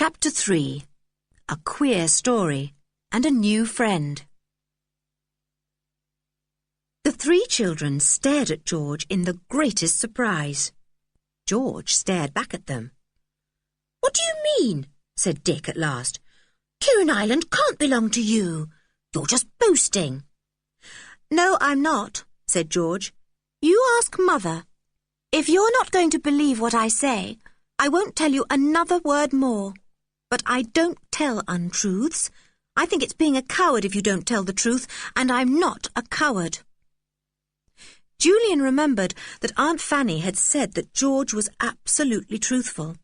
Chapter 3. A Queer Story and a New Friend. The three children stared at George in the greatest surprise. George stared back at them. "What do you mean?" said Dick at last. "Kirin Island can't belong to you. You're just boasting." "No, I'm not," said George. "You ask Mother. If you're not going to believe what I say, I won't tell you another word more. But I don't tell untruths. I think it's being a coward if you don't tell the truth, and I'm not a coward." Julian remembered that Aunt Fanny had said that George was absolutely truthful,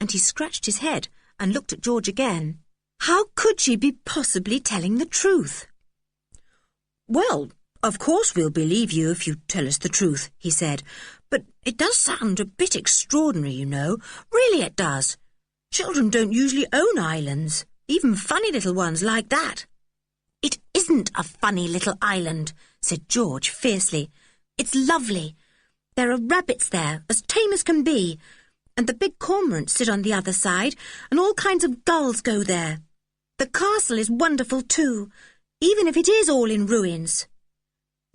and he scratched his head and looked at George again. How could she be possibly telling the truth? "Well, of course we'll believe you if you tell us the truth," he said. "But it does sound a bit extraordinary, you know. Really it does. Children don't usually own islands, even funny little ones like that." "It isn't a funny little island," said George fiercely. "It's lovely. There are rabbits there, as tame as can be, and the big cormorants sit on the other side, and all kinds of gulls go there. The castle is wonderful too, even if it is all in ruins."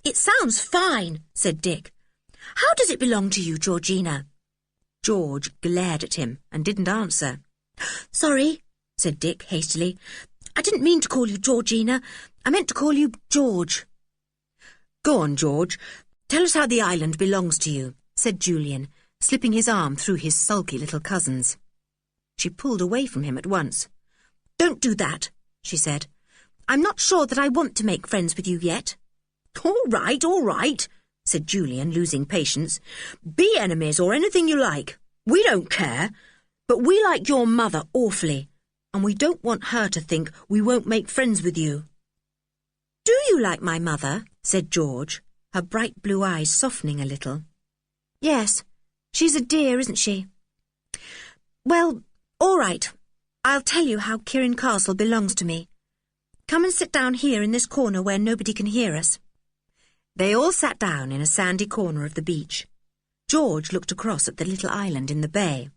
"It sounds fine," said Dick. "How does it belong to you, Georgina?" George glared at him and didn't answer. "Sorry," said Dick hastily. "I didn't mean to call you Georgina. I meant to call you George." "Go on, George. Tell us how the island belongs to you," said Julian, slipping his arm through his sulky little cousin's. She pulled away from him at once. "Don't do that," she said. "I'm not sure that I want to make friends with you yet." All right, said Julian, losing patience. "Be enemies or anything you like. We don't care. But we like your mother awfully, and we don't want her to think we won't make friends with you." "Do you like my mother?" said George, her bright blue eyes softening a little. "Yes, she's a dear, isn't she?" "Well, all right. I'll tell you how Kirin Castle belongs to me. Come and sit down here in this corner where nobody can hear us." They all sat down in a sandy corner of the beach. George looked across at the little island in the bay.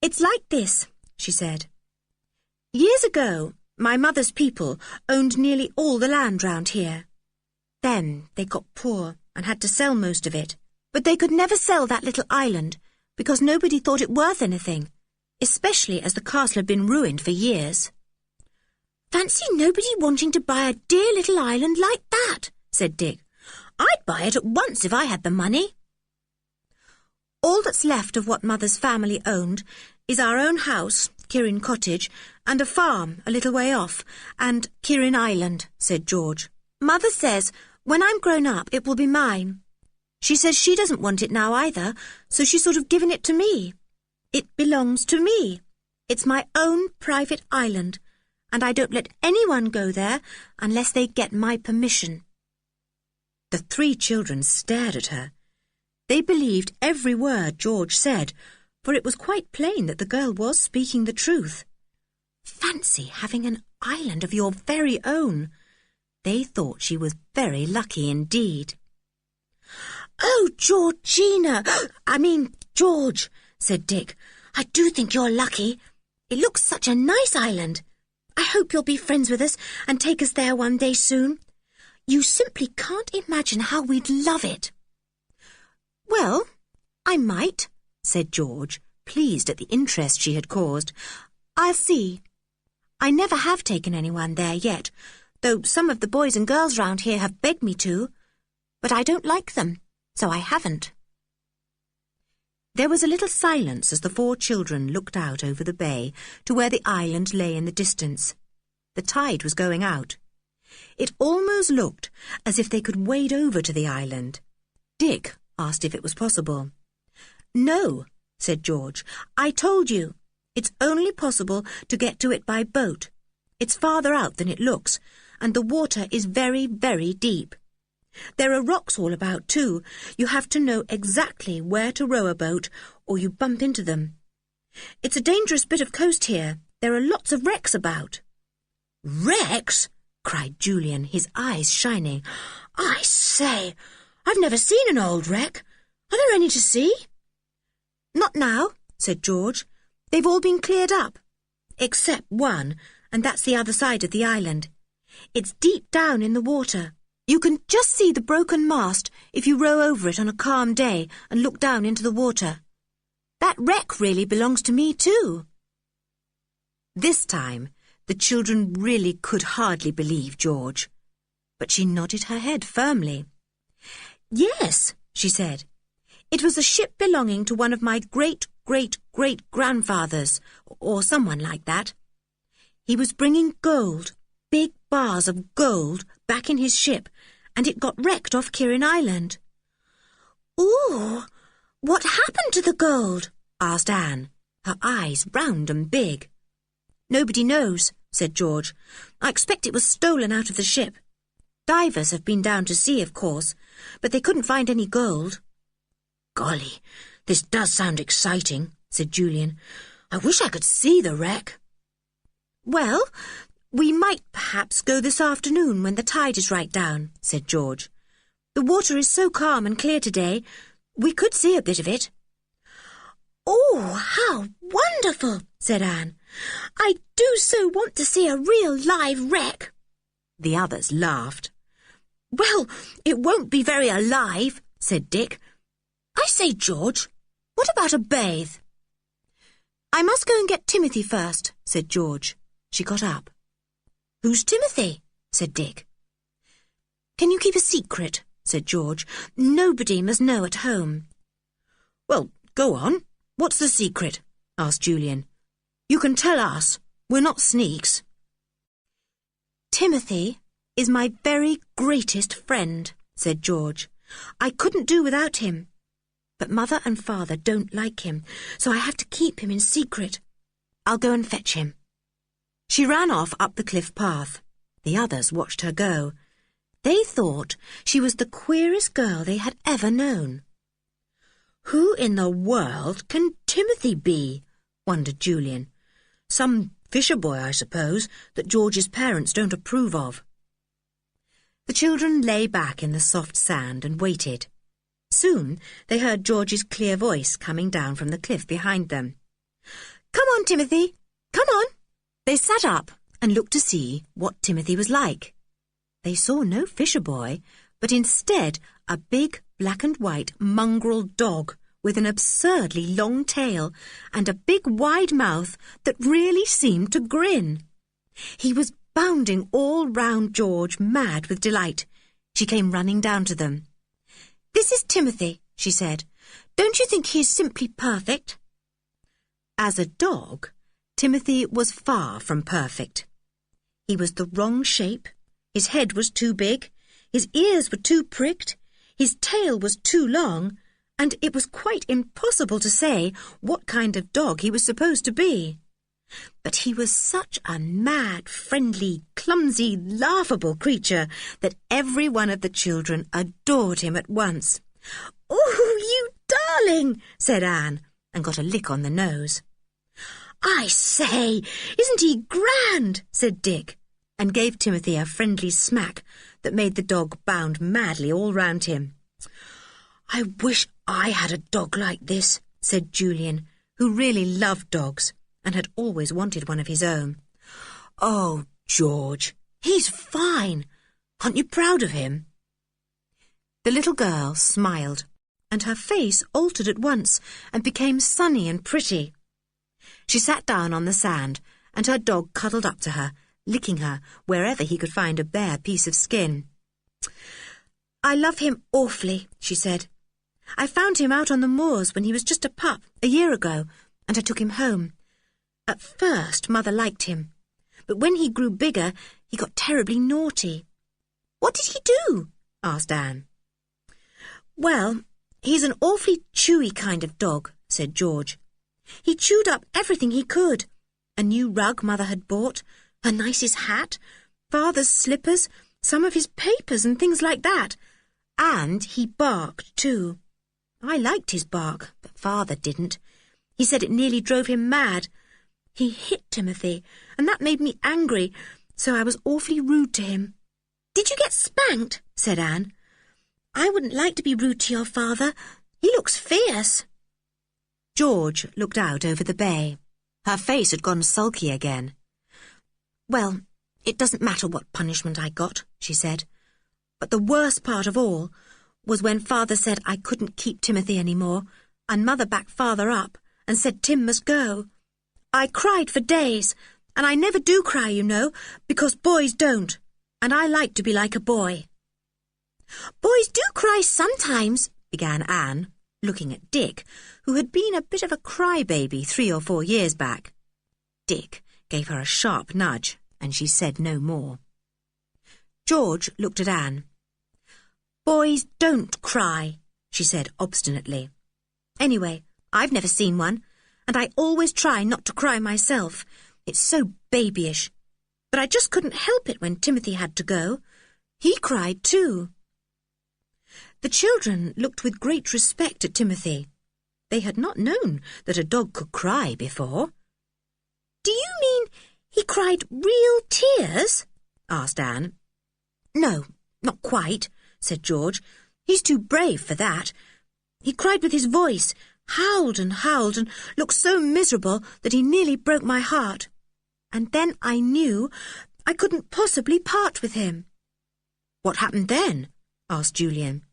"It's like this," she said. "Years ago, my mother's people owned nearly all the land round here. Then they got poor and had to sell most of it. But they could never sell that little island because nobody thought it worth anything, especially as the castle had been ruined for years." "Fancy nobody wanting to buy a dear little island like that," said Dick. "I'd buy it at once if I had the money." "All that's left of what Mother's family owned is our own house, Kirin Cottage, and a farm a little way off, and Kirin Island," said George. "Mother says when I'm grown up it will be mine. She says she doesn't want it now either, so she's sort of given it to me. It belongs to me. It's my own private island, and I don't let anyone go there unless they get my permission." The three children stared at her. They believed every word George said, for it was quite plain that the girl was speaking the truth. Fancy having an island of your very own. They thought she was very lucky indeed. "Oh, Georgina! George," said Dick. "I do think you're lucky. It looks such a nice island. I hope you'll be friends with us and take us there one day soon. You simply can't imagine how we'd love it." "Well, I might," said George, pleased at the interest she had caused. "I'll see. I never have taken anyone there yet, though some of the boys and girls round here have begged me to. But I don't like them, so I haven't." There was a little silence as the four children looked out over the bay to where the island lay in the distance. The tide was going out. It almost looked as if they could wade over to the island. Dick asked if it was possible. "No," said George. "I told you. It's only possible to get to it by boat. It's farther out than it looks, and the water is very, very deep. There are rocks all about, too. You have to know exactly where to row a boat, or you bump into them. It's a dangerous bit of coast here. There are lots of wrecks about." "Wrecks?" cried Julian, his eyes shining. "I say, I've never seen an old wreck. Are there any to see?" "Not now," said George. They've all been cleared up, except one, and that's the other side of the island. It's deep down in the water. You can just see the broken mast if you row over it on a calm day and look down into the water. That wreck really belongs to me too. This time, the children really could hardly believe George, but she nodded her head firmly. Yes, she said. It was a ship belonging to one of my great-great-great-grandfathers, or someone like that. He was bringing gold, big bars of gold, back in his ship, and it got wrecked off Kirin Island. Ooh, what happened to the gold? Asked Anne, her eyes round and big. Nobody knows, said George. I expect it was stolen out of the ship. Divers have been down to see, of course, but they couldn't find any gold. Golly, this does sound exciting, said Julian. I wish I could see the wreck. Well, we might perhaps go this afternoon when the tide is right down, said George. The water is so calm and clear today, we could see a bit of it. Oh, how wonderful, said Anne. I do so want to see a real live wreck. The others laughed. Well, it won't be very alive, said Dick. I say, George, what about a bathe? I must go and get Timothy first, said George. She got up. Who's Timothy? Said Dick. Can you keep a secret? Said George. Nobody must know at home. Well, go on. What's the secret? Asked Julian. You can tell us. We're not sneaks. Timothy is my very greatest friend, said George. I couldn't do without him. But Mother and Father don't like him, so I have to keep him in secret. I'll go and fetch him. She ran off up the cliff path. The others watched her go. They thought she was the queerest girl they had ever known. Who in the world can Timothy be? Wondered Julian. Some fisher boy, I suppose, that George's parents don't approve of. The children lay back in the soft sand and waited. Soon they heard George's clear voice coming down from the cliff behind them. Come on, Timothy, come on. They sat up and looked to see what Timothy was like. They saw no fisher boy, but instead a big black and white mongrel dog with an absurdly long tail and a big wide mouth that really seemed to grin. He was bounding all round George, mad with delight. She came running down to them. This is Timothy, she said. Don't you think he is simply perfect? As a dog, Timothy was far from perfect. He was the wrong shape, his head was too big, his ears were too pricked, his tail was too long, and it was quite impossible to say what kind of dog he was supposed to be. But he was such a mad, friendly, clumsy, laughable creature that every one of the children adored him at once. "Oh, you darling!" said Anne, and got a lick on the nose. "I say, isn't he grand?" said Dick, and gave Timothy a friendly smack that made the dog bound madly all round him. "I wish I had a dog like this," said Julian, who really loved dogs and had always wanted one of his own. "Oh, George, he's fine. Aren't you proud of him?" The little girl smiled, and her face altered at once and became sunny and pretty. She sat down on the sand, and her dog cuddled up to her, licking her wherever he could find a bare piece of skin. "I love him awfully," she said. "I found him out on the moors when he was just a pup a year ago, and I took him home. At first, Mother liked him, but when he grew bigger, he got terribly naughty." "What did he do?" asked Anne. "Well, he's an awfully chewy kind of dog," said George. "He chewed up everything he could. A new rug Mother had bought, her nicest hat, Father's slippers, some of his papers and things like that. And he barked too. I liked his bark, but Father didn't. He said it nearly drove him mad. He hit Timothy, and that made me angry, so I was awfully rude to him." "Did you get spanked?" said Anne. "I wouldn't like to be rude to your father. He looks fierce." George looked out over the bay. Her face had gone sulky again. "Well, it doesn't matter what punishment I got," she said. "But the worst part of all was when Father said I couldn't keep Timothy any more, and Mother backed Father up and said Tim must go. I cried for days, and I never do cry, you know, because boys don't, and I like to be like a boy." "Boys do cry sometimes," began Anne, looking at Dick, who had been a bit of a crybaby 3 or 4 years back. Dick gave her a sharp nudge, and she said no more. George looked at Anne. "Boys don't cry," she said obstinately. "Anyway, I've never seen one, and I always try not to cry myself. It's so babyish. But I just couldn't help it when Timothy had to go. He cried too." The children looked with great respect at Timothy. They had not known that a dog could cry before. "Do you mean he cried real tears?" asked Anne. "No, not quite," said George. "He's too brave for that. He cried with his voice, howled and looked so miserable that he nearly broke my heart. And then I knew I couldn't possibly part with him." "What happened then?" asked Julian.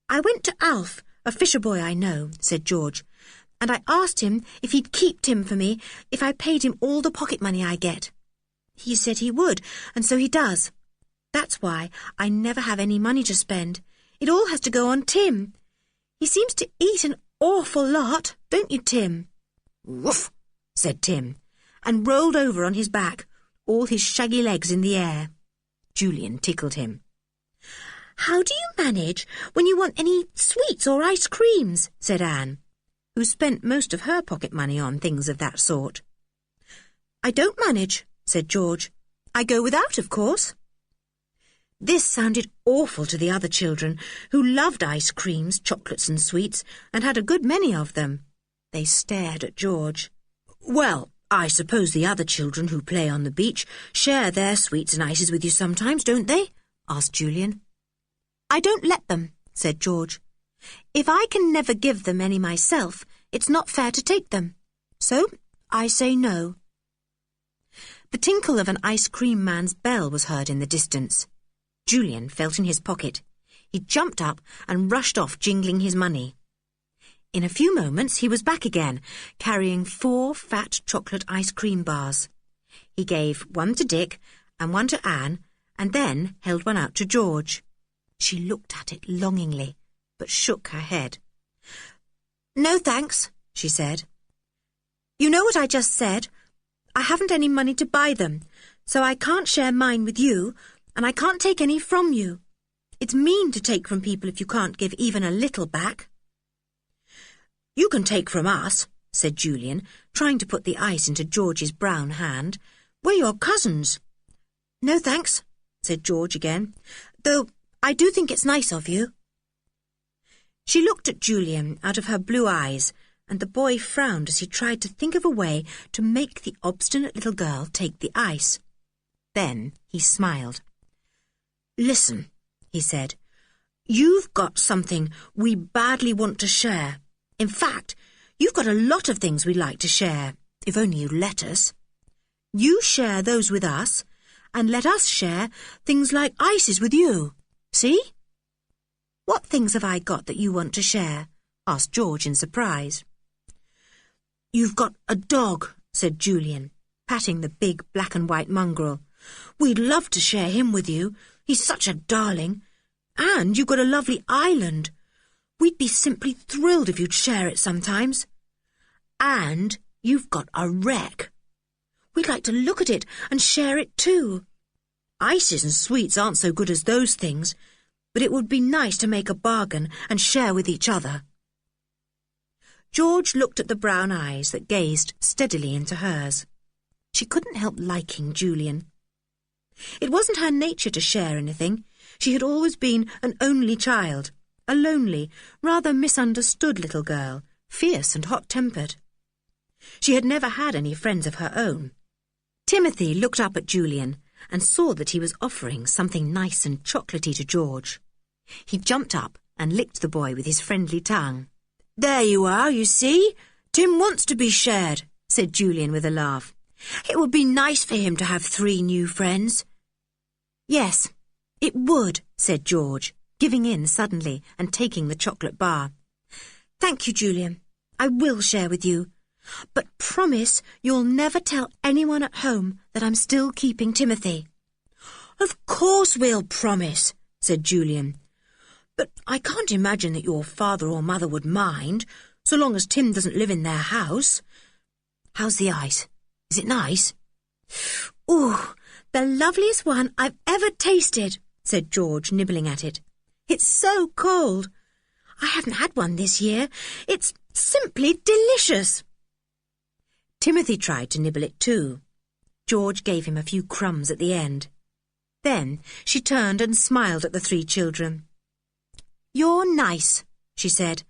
"I went to Alf, a fisher boy I know," said George, "and I asked him if he'd keep Tim for me if I paid him all the pocket money I get. He said he would, and so he does. That's why I never have any money to spend. It all has to go on Tim. He seems to eat an awful lot, don't you, Tim?" "Woof," said Tim, and rolled over on his back, all his shaggy legs in the air. Julian tickled him. "How do you manage when you want any sweets or ice creams?" said Anne, who spent most of her pocket money on things of that sort. "I don't manage," said George. "I go without, of course." This sounded awful to the other children, who loved ice creams, chocolates and sweets, and had a good many of them. They stared at George. "Well, I suppose the other children who play on the beach share their sweets and ices with you sometimes, don't they?" asked Julian. "I don't let them," said George. "If I can never give them any myself, it's not fair to take them. So I say no." The tinkle of an ice cream man's bell was heard in the distance. Julian felt in his pocket. He jumped up and rushed off jingling his money. In a few moments he was back again, carrying 4 fat chocolate ice cream bars. He gave one to Dick and one to Anne, and then held one out to George. She looked at it longingly, but shook her head. "No thanks," she said. "You know what I just said. I haven't any money to buy them, so I can't share mine with you, and I can't take any from you. It's mean to take from people if you can't give even a little back." "You can take from us," said Julian, trying to put the ice into George's brown hand. "We're your cousins." "No thanks," said George again, "though I do think it's nice of you." She looked at Julian out of her blue eyes, and the boy frowned as he tried to think of a way to make the obstinate little girl take the ice. Then he smiled. "Listen," he said, "you've got something we badly want to share. In fact, you've got a lot of things we'd like to share, if only you'd let us. You share those with us, and let us share things like ices with you. See?" "What things have I got that you want to share?" asked George in surprise. "You've got a dog," said Julian, patting the big black and white mongrel. "We'd love to share him with you. He's such a darling. And you've got a lovely island. We'd be simply thrilled if you'd share it sometimes. And you've got a wreck. We'd like to look at it and share it too. Ices and sweets aren't so good as those things, but it would be nice to make a bargain and share with each other." George looked at the brown eyes that gazed steadily into hers. She couldn't help liking Julian. It wasn't her nature to share anything. She had always been an only child, a lonely, rather misunderstood little girl, fierce and hot-tempered. She had never had any friends of her own. Timothy looked up at Julian and saw that he was offering something nice and chocolatey to George. He jumped up and licked the boy with his friendly tongue. "There you are, you see. Tim wants to be shared," said Julian with a laugh. "It would be nice for him to have 3 new friends." "Yes, it would," said George, giving in suddenly and taking the chocolate bar. "Thank you, Julian. I will share with you. But promise you'll never tell anyone at home that I'm still keeping Timothy." "Of course we'll promise," said Julian. "But I can't imagine that your father or mother would mind, so long as Tim doesn't live in their house. How's the ice? Is it nice?" "Ooh, the loveliest one I've ever tasted," said George, nibbling at it. "It's so cold. I haven't had one this year. It's simply delicious." Timothy tried to nibble it too. George gave him a few crumbs at the end. Then she turned and smiled at the 3 children. "You're nice," she said.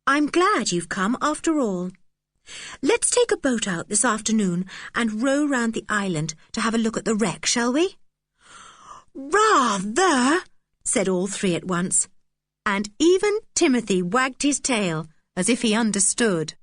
"I'm glad you've come after all. Let's take a boat out this afternoon and row round the island to have a look at the wreck, shall we?" "Rather," said all 3 at once, and even Timothy wagged his tail as if he understood.